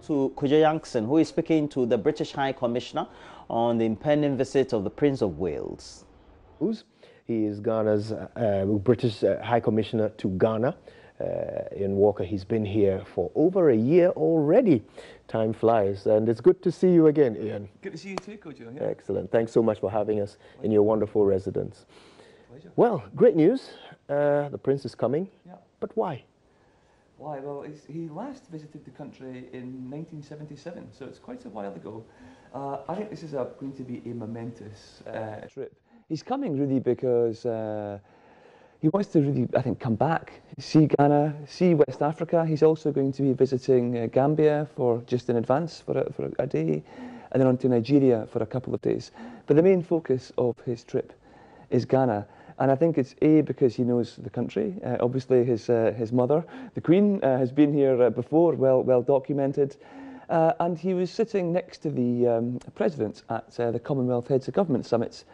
To Kojo Yankson, who is speaking to the British High Commissioner on the impending visit of the Prince of Wales. He is Ghana's British High Commissioner to Ghana. Ian Walker, he's been here for over a year already. Time flies, and it's good to see you again, Ian. Good to see you too, Kojo. Yeah. Excellent. Thanks so much for having us in your wonderful residence. Pleasure. Well, great news. The Prince is coming. Yeah. But why? Why? Well, he last visited the country in 1977, so it's quite a while ago. I think this is going to be a momentous trip. He's coming really because he wants to really, I think, come back, see Ghana, see West Africa. He's also going to be visiting Gambia for just in advance for a day, and then on to Nigeria for a couple of days. But the main focus of his trip is Ghana. And I think it's because he knows the country. Obviously, his mother, the Queen, has been here before, well documented. And he was sitting next to the President at the Commonwealth Heads of Government Summits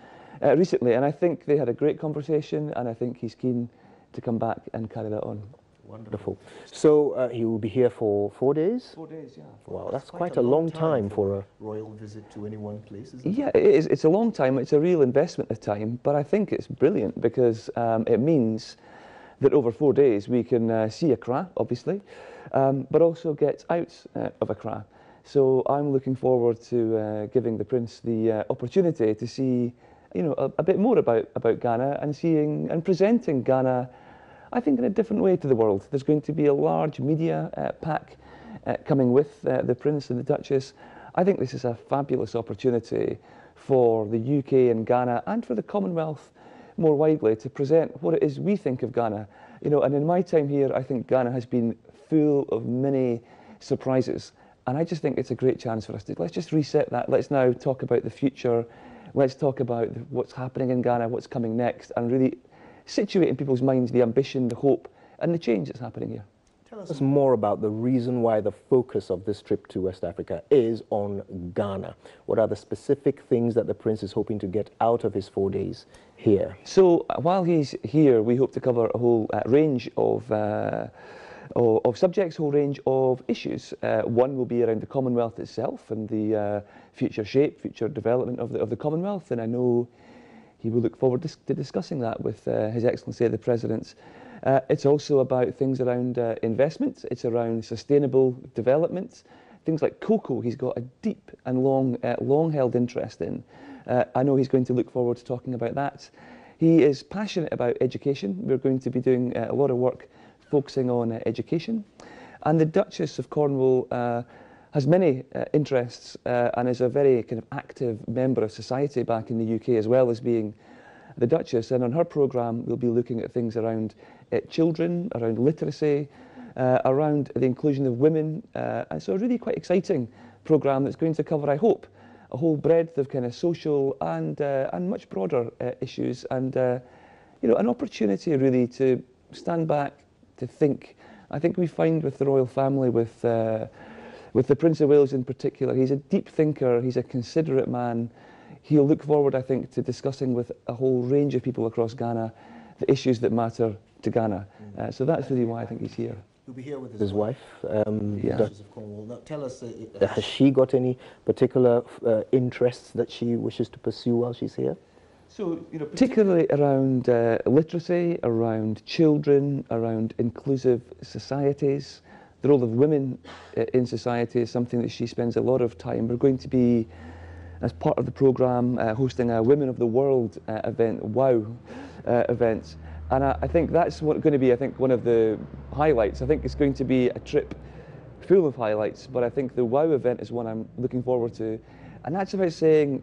recently. And I think they had a great conversation, and I think he's keen to come back and carry that on. Wonderful. So he will be here for 4 days? 4 days, yeah. Wow, that's quite a long time for a royal visit to any one place, isn't it? Yeah, it is. It's a long time. It's a real investment of time, but I think it's brilliant because it means that over 4 days we can see Accra, obviously, but also get out of Accra. So I'm looking forward to giving the Prince the opportunity to see, a bit more about Ghana and seeing and presenting Ghana, I think, in a different way to the world. There's going to be a large media pack coming with the Prince and the Duchess. I think this is a fabulous opportunity for the UK and Ghana and for the Commonwealth more widely to present what it is we think of Ghana. And in my time here, I think Ghana has been full of many surprises. And I just think it's a great chance for us to, let's just reset that. Let's now talk about the future. Let's talk about what's happening in Ghana, what's coming next, and really situate in people's minds the ambition, the hope, and the change that's happening here. Tell us more about the reason why the focus of this trip to West Africa is on Ghana. What are the specific things that the Prince is hoping to get out of his 4 days here? So while he's here, we hope to cover a whole range of subjects, a whole range of issues. One will be around the Commonwealth itself and the future shape, future development of the Commonwealth, and I know he will look forward to discussing that with His Excellency the President. It's also about things around investment. It's around sustainable development. Things like cocoa, he's got a deep and long-held interest in. I know he's going to look forward to talking about that. He is passionate about education. We're going to be doing a lot of work focusing on education. And the Duchess of Cornwall has many interests and is a very kind of active member of society back in the UK, as well as being the Duchess. And on her programme, we'll be looking at things around children, around literacy, around the inclusion of women. And so a really quite exciting programme that's going to cover, I hope, a whole breadth of kind of social and much broader issues, and an opportunity really to stand back, to think. I think we find with the royal family, with the Prince of Wales in particular, he's a deep thinker, he's a considerate man. He'll look forward, I think, to discussing with a whole range of people across Ghana the issues that matter to Ghana. So that's really why I think he's here. He'll be here with His wife, Duchess of Cornwall. Now, tell us, has she got any particular interests that she wishes to pursue while she's here? So, particularly around literacy, around children, around inclusive societies. The role of women in society is something that she spends a lot of time. We're going to be, as part of the programme, hosting a Women of the World event, WOW event. And I think that's going to be, one of the highlights. I think it's going to be a trip full of highlights, but I think the WOW event is one I'm looking forward to. And that's about saying,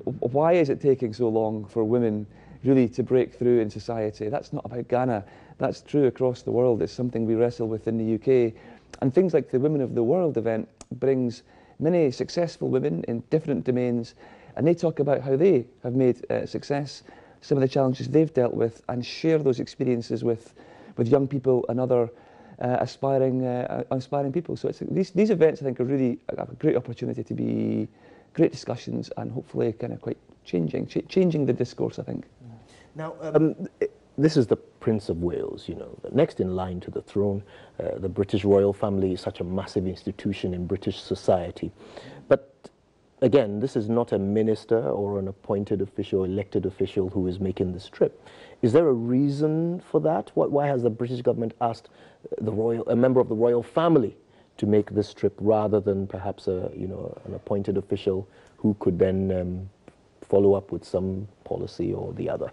why is it taking so long for women really to break through in society? That's not about Ghana. That's true across the world. It's something we wrestle with in the UK. And things like the Women of the World event brings many successful women in different domains, and they talk about how they have made success, some of the challenges they've dealt with, and share those experiences with young people and other aspiring people. So these events, I think, are really a great opportunity to be great discussions and hopefully kind of quite changing the discourse, I think. Now, this is the Prince of Wales, you know, the next in line to the throne. The British royal family is such a massive institution in British society. But again, this is not a minister or an appointed official, elected official who is making this trip. Is there a reason for that? Why has the British government asked a member of the royal family to make this trip rather than perhaps an appointed official who could then follow up with some policy or the other?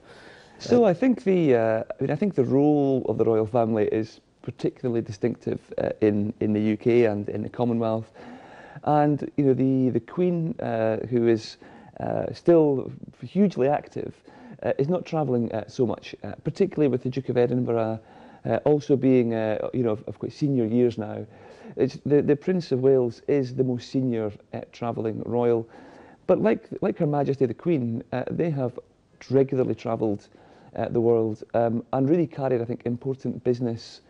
So I think I think the role of the royal family is particularly distinctive in the UK and in the Commonwealth. And you know, the Queen, who is still hugely active, is not travelling so much, particularly with the Duke of Edinburgh also being, you know, of quite senior years now. The Prince of Wales is the most senior travelling royal, but like Her Majesty the Queen, they have regularly travelled the world and really carried, I think, important business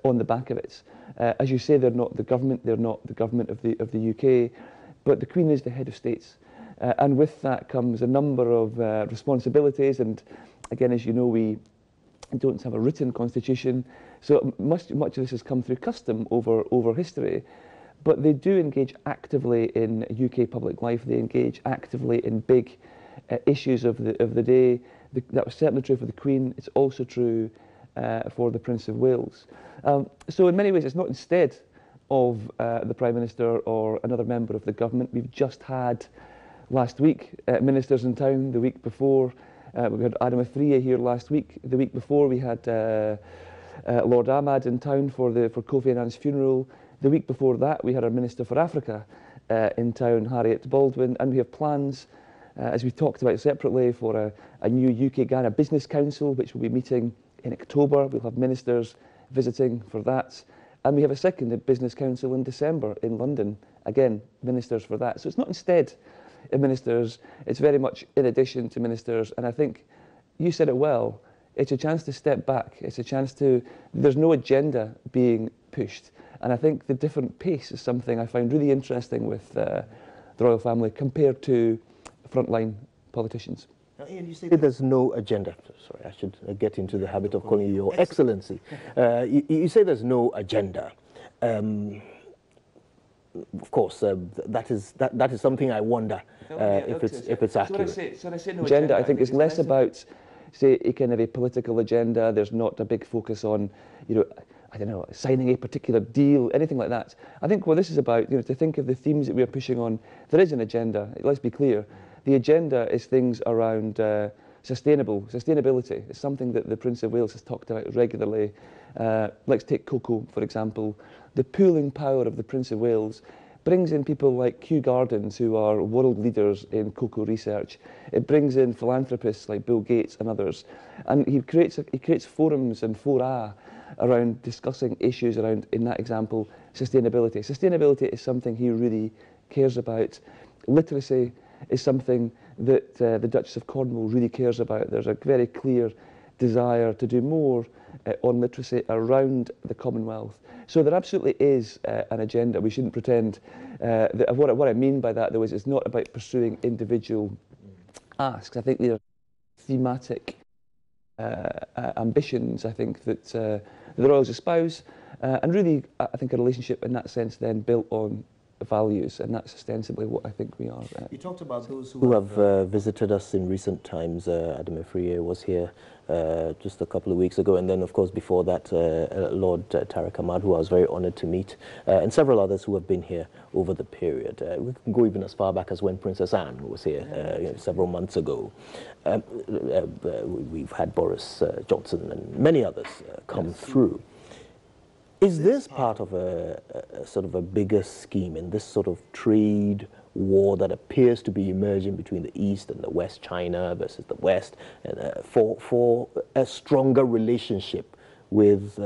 on the back of it. As you say, they're not the government of the UK, but the Queen is the head of states. And with that comes a number of responsibilities, and again, as you know, we don't have a written constitution, so much of this has come through custom over history. But they do engage actively in UK public life. They engage actively in big issues of the day. That was certainly true for the Queen. It's also true for the Prince of Wales. So in many ways, it's not instead of the Prime Minister or another member of the government. We've just had last week ministers in town. The week before, we had Adam Afriyie here last week. The week before, we had Lord Ahmad in town for Kofi Annan's funeral. The week before that, we had our Minister for Africa in town, Harriet Baldwin, and we have plans, as we talked about separately, for a new UK-Ghana Business Council, which will be meeting in October. We'll have ministers visiting for that. And we have a second Business Council in December in London. Again, ministers for that. So it's not instead of ministers, it's very much in addition to ministers. And I think you said it well, it's a chance to step back. It's a chance there's no agenda being pushed. And I think the different pace is something I find really interesting with the royal family compared to frontline politicians. Now, Ian, you say there's no agenda. Sorry, I should get into the habit of calling you Your Excellency. You say there's no agenda. Of course, that is something I wonder if it's accurate. So when I say no agenda, I think it's less about, say, a kind of a political agenda. There's not a big focus on, you know, I don't know, signing a particular deal, anything like that. I think what this is about, you know, to think of the themes that we're pushing on, there is an agenda. Let's be clear. The agenda is things around sustainability. It's something that the Prince of Wales has talked about regularly. Let's take cocoa, for example. The pooling power of the Prince of Wales brings in people like Kew Gardens, who are world leaders in cocoa research. It brings in philanthropists like Bill Gates and others. And he creates forums and fora around discussing issues around, in that example, sustainability. Sustainability is something he really cares about. Literacy is something that the Duchess of Cornwall really cares about. There's a very clear desire to do more on literacy around the Commonwealth. So there absolutely is an agenda. We shouldn't pretend that what I mean by that, though, is it's not about pursuing individual asks. I think these are thematic ambitions, I think, that the Royals espouse, and really, I think, a relationship in that sense then built on values, and that's ostensibly what I think we are. You talked about those who have visited us in recent times. Adam Afriyie was here just a couple of weeks ago, and then, of course, before that, Lord Tariq Ahmad, who I was very honoured to meet, and several others who have been here over the period. We can go even as far back as when Princess Anne was here several months ago. We've had Boris Johnson and many others come through. Is this part of a sort of a bigger scheme in this sort of trade war that appears to be emerging between the East and the West, China versus the West, and for a stronger relationship with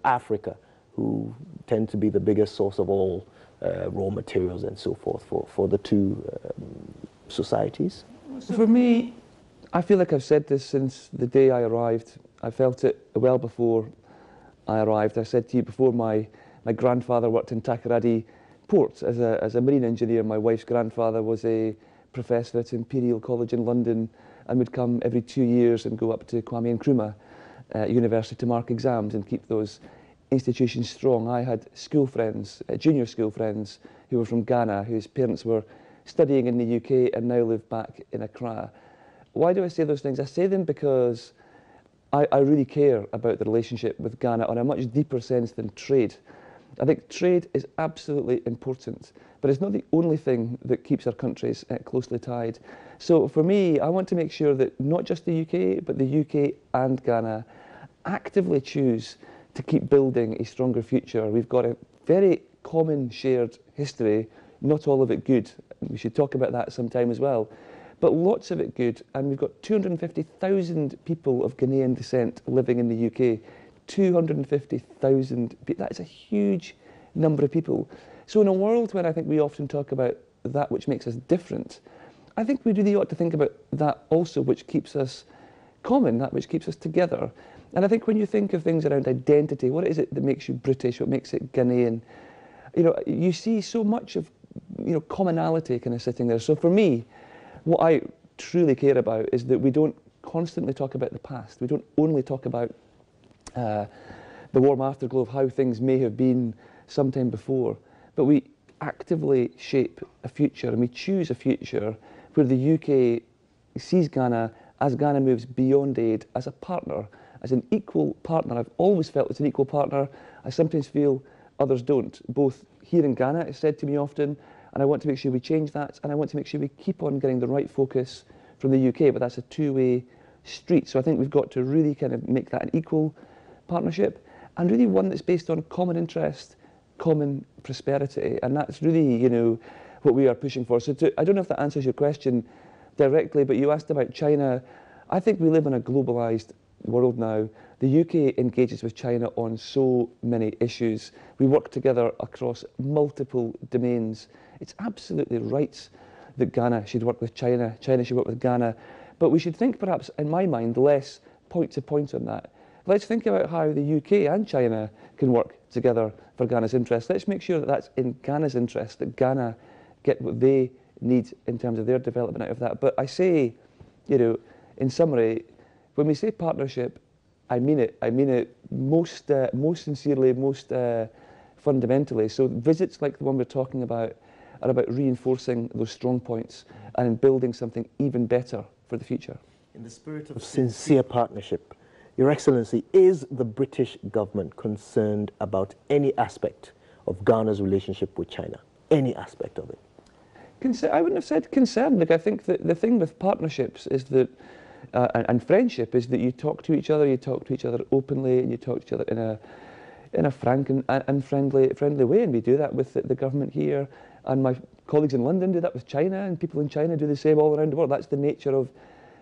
Africa, who tend to be the biggest source of all raw materials and so forth for the two societies? So for me, I feel like I've said this since the day I arrived. I felt it well before I arrived. I said to you before, my grandfather worked in Takoradi Port as a marine engineer. My wife's grandfather was a professor at Imperial College in London and would come every 2 years and go up to Kwame Nkrumah university to mark exams and keep those institutions strong. I had school friends, junior school friends, who were from Ghana, whose parents were studying in the UK and now live back in Accra. Why do I say those things? I say them because I really care about the relationship with Ghana on a much deeper sense than trade. I think trade is absolutely important, but it's not the only thing that keeps our countries closely tied. So for me, I want to make sure that not just the UK, but the UK and Ghana actively choose to keep building a stronger future. We've got a very common shared history, not all of it good. We should talk about that sometime as well. But lots of it good, and we've got 250,000 people of Ghanaian descent living in the UK. 250,000 people, that's a huge number of people. So in a world when I think we often talk about that which makes us different, I think we really ought to think about that also which keeps us common, that which keeps us together. And I think when you think of things around identity, what is it that makes you British, what makes it Ghanaian, you know, you see so much of, you know, commonality kind of sitting there. So for me, what I truly care about is that we don't constantly talk about the past. We don't only talk about the warm afterglow of how things may have been sometime before, but we actively shape a future, and we choose a future where the UK sees Ghana, as Ghana moves beyond aid, as a partner, as an equal partner. I've always felt it's an equal partner. I sometimes feel others don't, both here in Ghana, it's said to me often, and I want to make sure we change that, and I want to make sure we keep on getting the right focus from the UK, but that's a two-way street. So I think we've got to really kind of make that an equal partnership, and really one that's based on common interest, common prosperity, and that's really, you know, what we are pushing for. So I don't know if that answers your question directly, but you asked about China. I think we live in a globalised world now. The UK engages with China on so many issues. We work together across multiple domains. It's absolutely right that Ghana should work with China, China should work with Ghana, but we should think perhaps, in my mind, less point to point on that. Let's think about how the UK and China can work together for Ghana's interests. Let's make sure that that's in Ghana's interest, that Ghana get what they need in terms of their development out of that. But I say, you know, in summary, when we say partnership, I mean it. I mean it most sincerely, most fundamentally. So visits like the one we're talking about are about reinforcing those strong points and building something even better for the future. In the spirit of sincere partnership, Your Excellency, is the British government concerned about any aspect of Ghana's relationship with China? Any aspect of it? I wouldn't have said concerned. Like, I think that the thing with partnerships is that, and friendship, is that you talk to each other openly, and you talk to each other in a frank and friendly way, and we do that with the government here, and my colleagues in London do that with China, and people in China do the same all around the world. That's the nature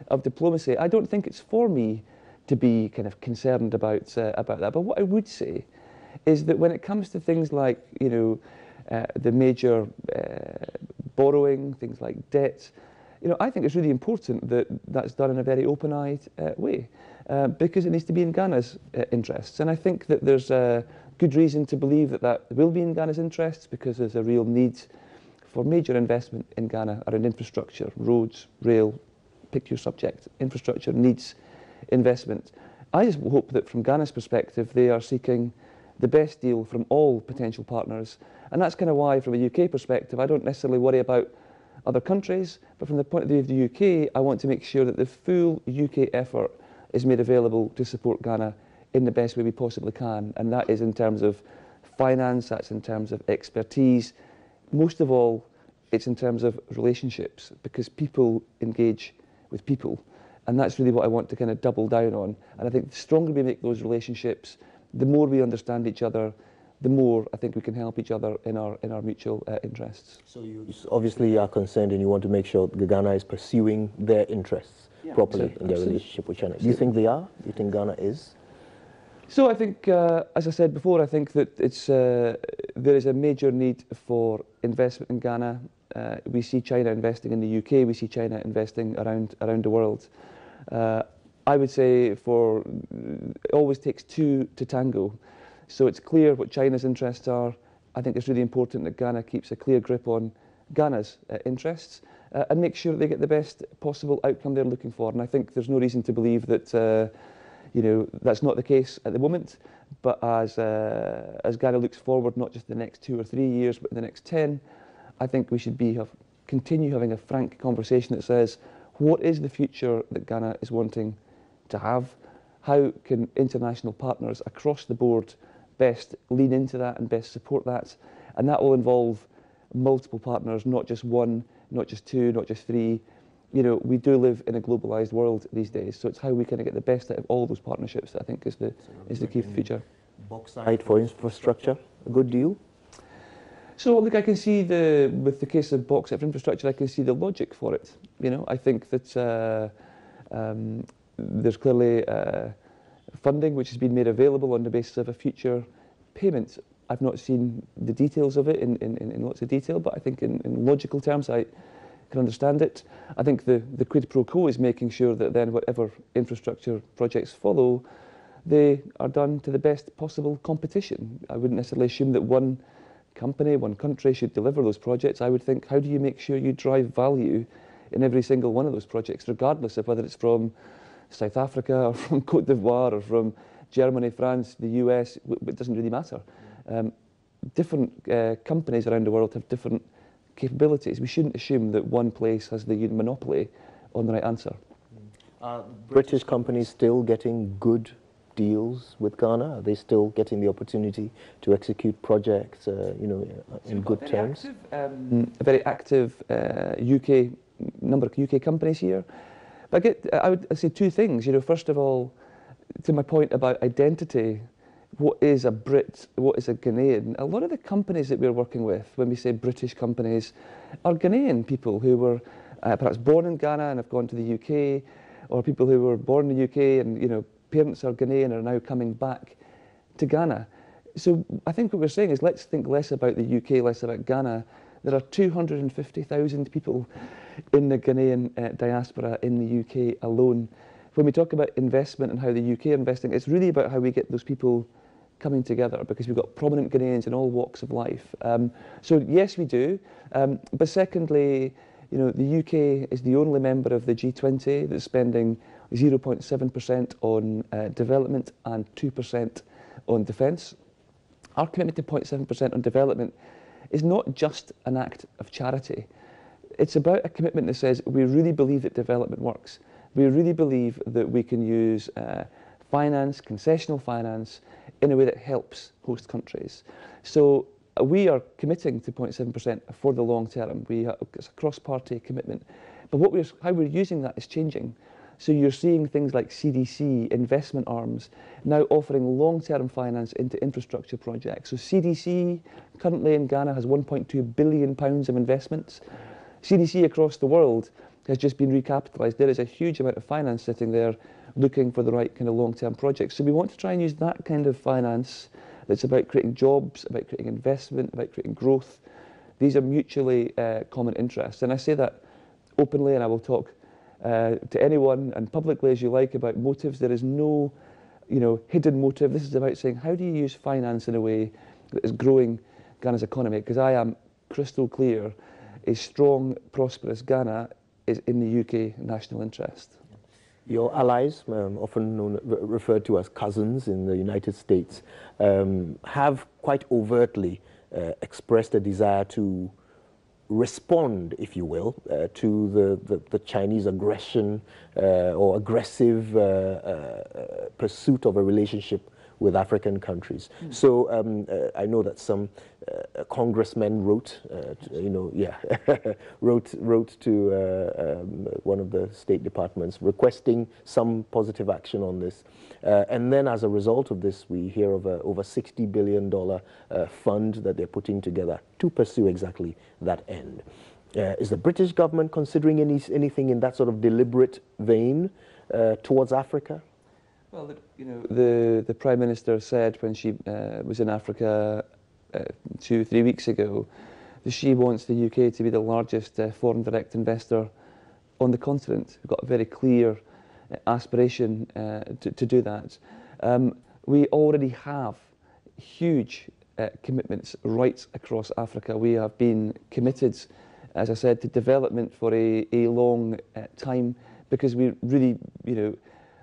of diplomacy. I don't think it's for me to be kind of concerned about that. But what I would say is that when it comes to things like, you know, the major borrowing, things like debt, you know, I think it's really important that that's done in a very open-eyed way, because it needs to be in Ghana's interests. And I think that there's good reason to believe that that will be in Ghana's interests, because there's a real need for major investment in Ghana around infrastructure, roads, rail, pick your subject. Infrastructure needs investment. I just hope that from Ghana's perspective, they are seeking the best deal from all potential partners. And that's kind of why, from a UK perspective, I don't necessarily worry about other countries, but from the point of view of the UK, I want to make sure that the full UK effort is made available to support Ghana in the best way we possibly can. And that is in terms of finance, that's in terms of expertise. Most of all, it's in terms of relationships, because people engage with people. And that's really what I want to kind of double down on. And I think the stronger we make those relationships, the more we understand each other, the more I think we can help each other in our mutual interests. So you obviously are concerned, and you want to make sure that Ghana is pursuing their interests properly in their relationship with China. Do you think they are? Do you think Ghana is? So I think, as I said before, I think that there is a major need for investment in Ghana. We see China investing in the UK. We see China investing around the world. I would say it always takes two to tango. So it's clear what China's interests are. I think it's really important that Ghana keeps a clear grip on Ghana's interests and make sure they get the best possible outcome they're looking for. And I think there's no reason to believe that That's not the case at the moment, but as Ghana looks forward, not just the next 2 or 3 years, but the next 10, I think we should continue having a frank conversation that says, what is the future that Ghana is wanting to have? How can international partners across the board best lean into that and best support that? And that will involve multiple partners, not just one, not just two, not just three. We do live in a globalised world these days, so it's how we kind of get the best out of all those partnerships that I think is the key for the future. Bauxite for infrastructure, a good deal? So look, I can see with the case of bauxite for infrastructure, I can see the logic for it. I think that there's clearly funding which has been made available on the basis of a future payment. I've not seen the details of it in lots of detail, but I think in logical terms I can understand it. I think the quid pro quo is making sure that then whatever infrastructure projects follow, they are done to the best possible competition. I wouldn't necessarily assume that one company, one country should deliver those projects. I would think, how do you make sure you drive value in every single one of those projects, regardless of whether it's from South Africa or from Côte d'Ivoire or from Germany, France, the US, it doesn't really matter. Different companies around the world have different capabilities. We shouldn't assume that one place has the monopoly on the right answer. British companies still getting good deals with Ghana? Are they still getting the opportunity to execute projects, in good terms? A very active number of UK companies here. But I would say two things. First of all, to my point about identity, what is a Brit, what is a Ghanaian? A lot of the companies that we're working with, when we say British companies, are Ghanaian people who were perhaps born in Ghana and have gone to the UK, or people who were born in the UK and parents are Ghanaian and are now coming back to Ghana. So I think what we're saying is let's think less about the UK, less about Ghana. There are 250,000 people in the Ghanaian diaspora in the UK alone. When we talk about investment and how the UK are investing, it's really about how we get those people coming together, because we've got prominent Ghanaians in all walks of life. So yes, we do. But secondly, the UK is the only member of the G20 that's spending 0.7% on development and 2% on defence. Our commitment to 0.7% on development is not just an act of charity. It's about a commitment that says we really believe that development works. We really believe that we can use finance, concessional finance, in a way that helps host countries. So we are committing to 0.7% for the long term. It's a cross-party commitment. But how we're using that is changing. So you're seeing things like CDC, investment arms, now offering long-term finance into infrastructure projects. So CDC currently in Ghana has £1.2 billion of investments. CDC across the world has just been recapitalised. There is a huge amount of finance sitting there looking for the right kind of long-term projects. So we want to try and use that kind of finance that's about creating jobs, about creating investment, about creating growth. These are mutually common interests. And I say that openly, and I will talk to anyone and publicly as you like about motives. There is no hidden motive. This is about saying, how do you use finance in a way that is growing Ghana's economy? Because I am crystal clear, a strong, prosperous Ghana is in the UK national interest. Your allies, often referred to as cousins in the United States, have quite overtly expressed a desire to respond, if you will, to the Chinese aggression or aggressive pursuit of a relationship with African countries. So I know that some congressmen wrote to one of the State Departments requesting some positive action on this. And then as a result of this, we hear of a over $60 billion fund that they're putting together to pursue exactly that end. Is the British government considering anything in that sort of deliberate vein towards Africa? Well, the Prime Minister said when she was in Africa 2-3 weeks ago that she wants the UK to be the largest foreign direct investor on the continent. We've got a very clear aspiration to do that. We already have huge commitments right across Africa. We have been committed, as I said, to development for a long time, because we really,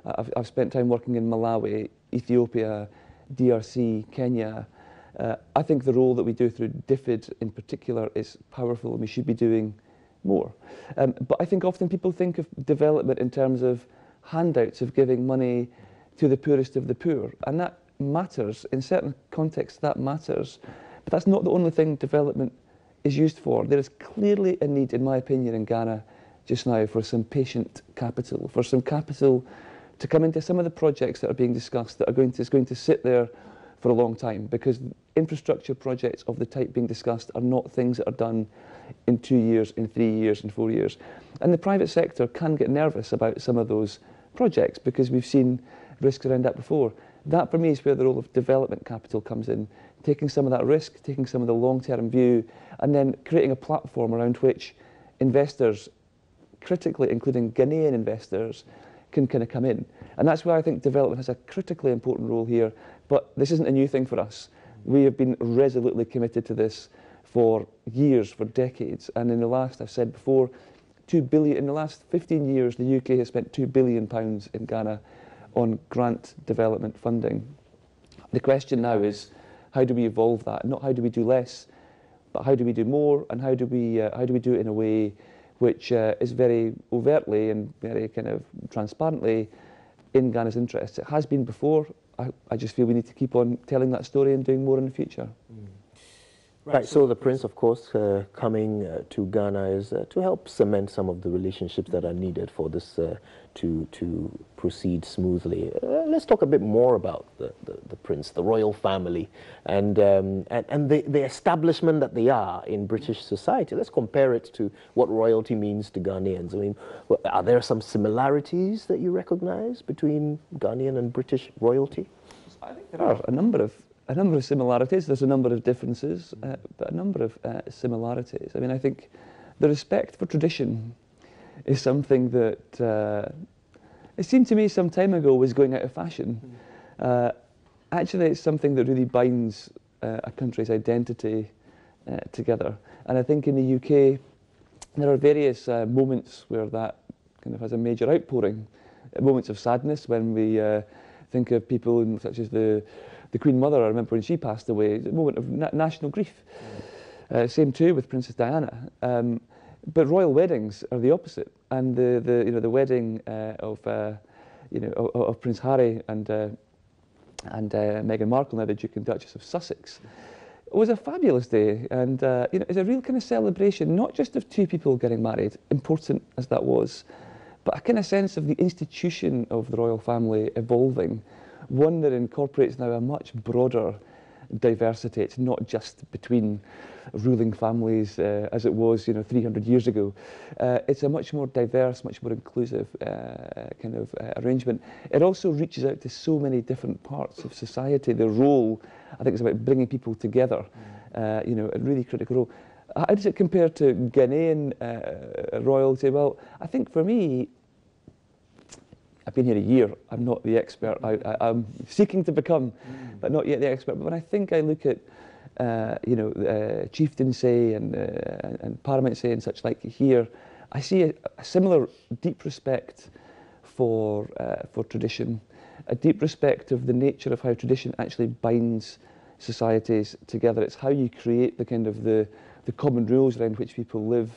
I've spent time working in Malawi, Ethiopia, DRC, Kenya. I think the role that we do through DFID in particular is powerful, and we should be doing more. But I think often people think of development in terms of handouts, of giving money to the poorest of the poor, and that matters. In certain contexts, that matters. But that's not the only thing development is used for. There is clearly a need, in my opinion, in Ghana just now for some patient capital, for some capital to come into some of the projects that are being discussed that are going to sit there for a long time, because infrastructure projects of the type being discussed are not things that are done in 2 years, in 3 years, in 4 years. And the private sector can get nervous about some of those projects because we've seen risks around that before. That for me is where the role of development capital comes in, taking some of that risk, taking some of the long-term view, and then creating a platform around which investors, critically including Ghanaian investors, can kind of come in. And that's why I think development has a critically important role here. But this isn't a new thing for us. We have been resolutely committed to this for years, for decades. And in the last, I've said before, in the last 15 years, the UK has spent £2 billion in Ghana on grant development funding. The question now is, how do we evolve that? Not how do we do less, but how do we do more, and how do we do it in a way which is very overtly and very kind of transparently in Ghana's interests. It has been before. I just feel we need to keep on telling that story and doing more in the future. Right, so the Prince, of course, coming to Ghana is to help cement some of the relationships that are needed for this to proceed smoothly. Let's talk a bit more about the Prince, the royal family, and the establishment that they are in British society. Let's compare it to what royalty means to Ghanaians. I mean, are there some similarities that you recognize between Ghanaian and British royalty? I think there are a number of similarities. There's a number of differences, but a number of similarities. I mean, I think the respect for tradition is something that it seemed to me some time ago was going out of fashion. Actually, it's something that really binds a country's identity together. And I think in the UK, there are various moments where that kind of has a major outpouring. Moments of sadness when we think of people such as the Queen Mother. I remember when she passed away, a moment of national grief. Same too with Princess Diana. But royal weddings are the opposite, and the wedding of Prince Harry and Meghan Markle, now the Duke and Duchess of Sussex, was a fabulous day, and it's a real kind of celebration, not just of two people getting married, important as that was, but a kind of sense of the institution of the royal family evolving. One that incorporates now a much broader diversity. It's not just between ruling families as it was 300 years ago. It's a much more diverse, much more inclusive kind of arrangement. It also reaches out to so many different parts of society. The role, I think, is about bringing people together, a really critical role. How does it compare to Ghanaian royalty? Well, I think for me, I've been here a year. I'm not the expert. I'm seeking to become, but not yet the expert. But when I think I look at, chieftaincy and paramountcy and such like here, I see a similar deep respect for tradition, a deep respect of the nature of how tradition actually binds societies together. It's how you create the kind of the common rules around which people live,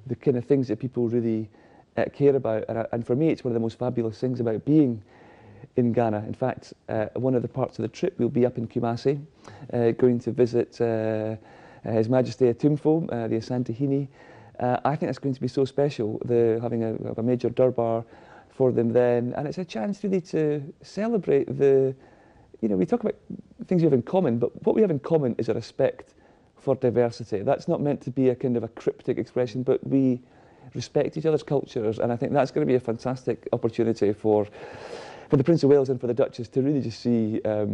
the kind of things that people really care about, and for me it's one of the most fabulous things about being in Ghana. In fact, one of the parts of the trip we'll be up in Kumasi, going to visit His Majesty Atumfo, the Asantehene. I think that's going to be so special, having a major durbar for them then, and it's a chance really to celebrate we talk about things we have in common, but what we have in common is a respect for diversity. That's not meant to be a kind of a cryptic expression, but we respect each other's cultures, and I think that's going to be a fantastic opportunity for the Prince of Wales and for the Duchess to really just see, a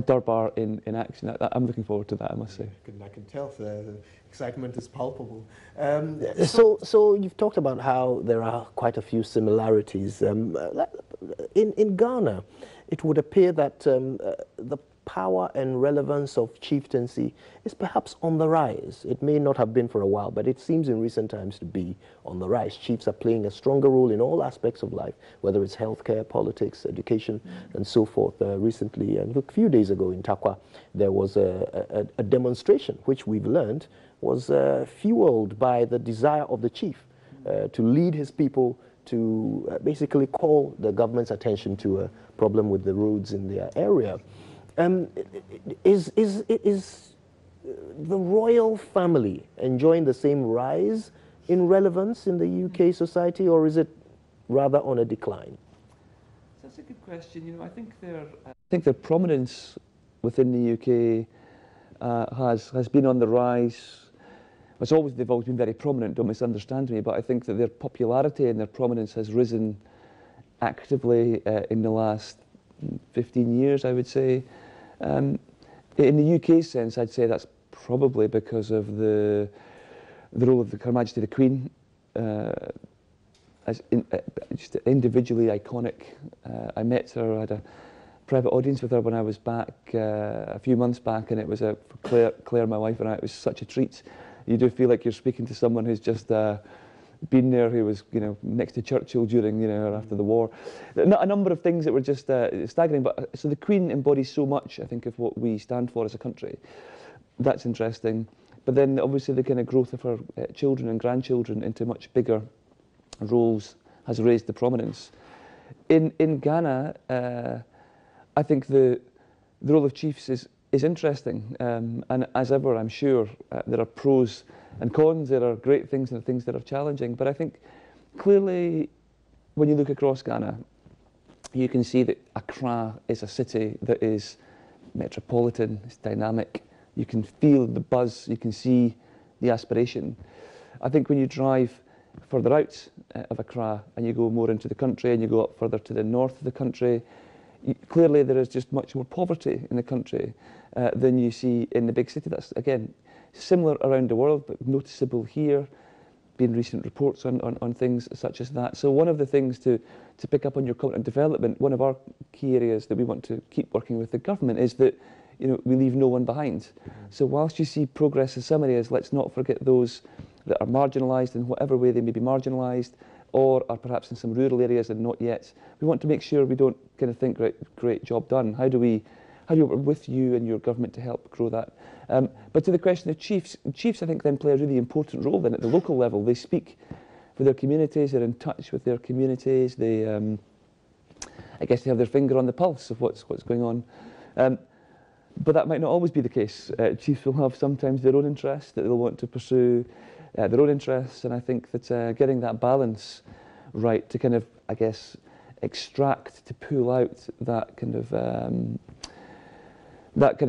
durbar in action. I'm looking forward to that, I must say. I can tell the excitement is palpable. So you've talked about how there are quite a few similarities. in Ghana, it would appear that the power and relevance of chieftaincy is perhaps on the rise. It may not have been for a while, but it seems in recent times to be on the rise. Chiefs are playing a stronger role in all aspects of life, whether it's healthcare, politics, education, and so forth. Recently, and a few days ago in Takwa, there was a demonstration, which we've learned was fueled by the desire of the chief to lead his people to basically call the government's attention to a problem with the roads in their area. Is the royal family enjoying the same rise in relevance in the UK society, or is it rather on a decline? That's a good question. You know, I think their prominence within the UK has been on the rise. They've always been very prominent, don't misunderstand me, but I think that their popularity and their prominence has risen actively in the last 15 years, I would say. In the UK sense, I'd say that's probably because of the role of Her Majesty the Queen, just individually iconic. I met her, I had a private audience with her when I was back a few months back, and it was for Claire, my wife, and I, it was such a treat. You do feel like you're speaking to someone who's just been there, who was, you know, next to Churchill during, you know, after the war. A number of things that were just staggering. But so the Queen embodies so much, I think, of what we stand for as a country. That's interesting. But then obviously the kind of growth of her children and grandchildren into much bigger roles has raised the prominence. In Ghana, I think the role of chiefs is interesting, and as ever, I'm sure there are pros and cons. There are great things and things that are challenging. But I think clearly, when you look across Ghana, you can see that Accra is a city that is metropolitan, it's dynamic. You can feel the buzz, you can see the aspiration. I think when you drive further out of Accra and you go more into the country and you go up further to the north of the country, clearly there is just much more poverty in the country than you see in the big city. That's, again, similar around the world, but noticeable here. Been recent reports on things such as that. So one of the things to pick up on your comment on development, one of our key areas that we want to keep working with the government is that, you know, we leave no one behind. So whilst you see progress in some areas, let's not forget those that are marginalised in whatever way they may be marginalised, or are perhaps in some rural areas and not yet. We want to make sure we don't kind of think, right, great job done. How do we work with you and your government to help grow that? But to the question of chiefs I think then play a really important role then at the local level. They speak for their communities, they're in touch with their communities, they, I guess they have their finger on the pulse of what's going on. But that might not always be the case. Chiefs will have sometimes their own interests that they'll want to pursue, their own interests, and I think that getting that balance right to kind of, I guess, extract, to pull out that kind of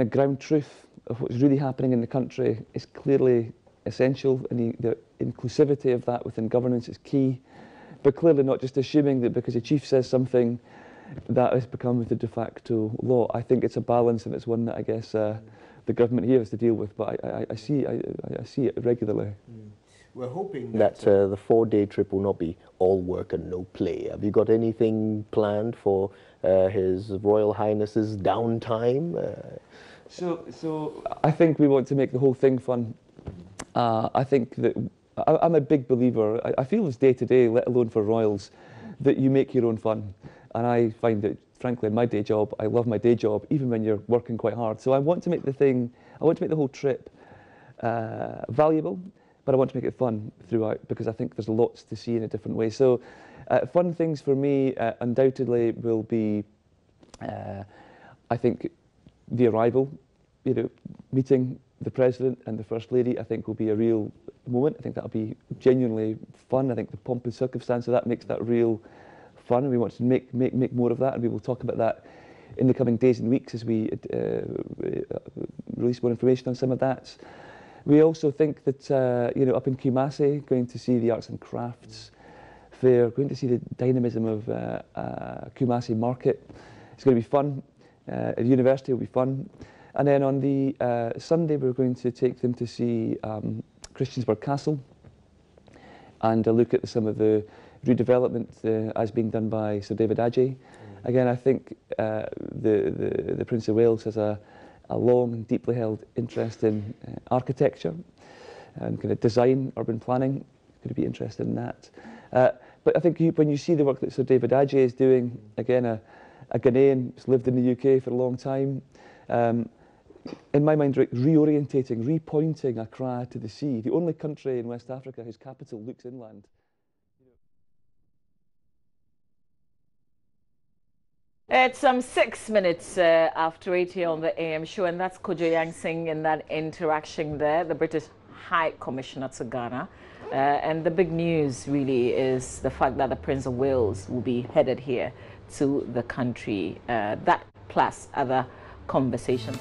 ground truth of what's really happening in the country is clearly essential, and the inclusivity of that within governance is key, but clearly not just assuming that because a chief says something that has become the de facto law. I think it's a balance, and it's one that I guess the government here has to deal with, but I see it regularly. We're hoping that the 4-day trip will not be all work and no play. Have you got anything planned for His Royal Highness's downtime? So I think we want to make the whole thing fun. I think that I'm a big believer. I feel as day to day, let alone for royals, that you make your own fun. And I find that, frankly, in my day job, I love my day job, even when you're working quite hard. So I want to make the whole trip valuable, but I want to make it fun throughout, because I think there's lots to see in a different way. So fun things for me undoubtedly will be, I think, the arrival, you know, meeting the President and the First Lady, I think will be a real moment. I think that'll be genuinely fun. I think the pomp and circumstance of that makes that real fun, and we want to make more of that, and we will talk about that in the coming days and weeks as we release more information on some of that. We also think that, you know, up in Kumasi, going to see the arts and crafts fair, going to see the dynamism of Kumasi market. It's going to be fun. At the university will be fun. And then on the Sunday, we're going to take them to see Christiansburg Castle and look at some of the redevelopment as being done by Sir David Adjaye. Again, I think the Prince of Wales has a long and deeply held interest in architecture and kind of design, urban planning. Could be interested in that. But I think when you see the work that Sir David Adjaye is doing, again, a Ghanaian who's lived in the UK for a long time, in my mind, reorientating, repointing Accra to the sea, the only country in West Africa whose capital looks inland. It's 6 minutes after 8 here on the AM show, and that's Kojo Yangsing in that interaction there, the British High Commissioner to Ghana. And the big news really is the fact that the Prince of Wales will be headed here to the country. That plus other conversations.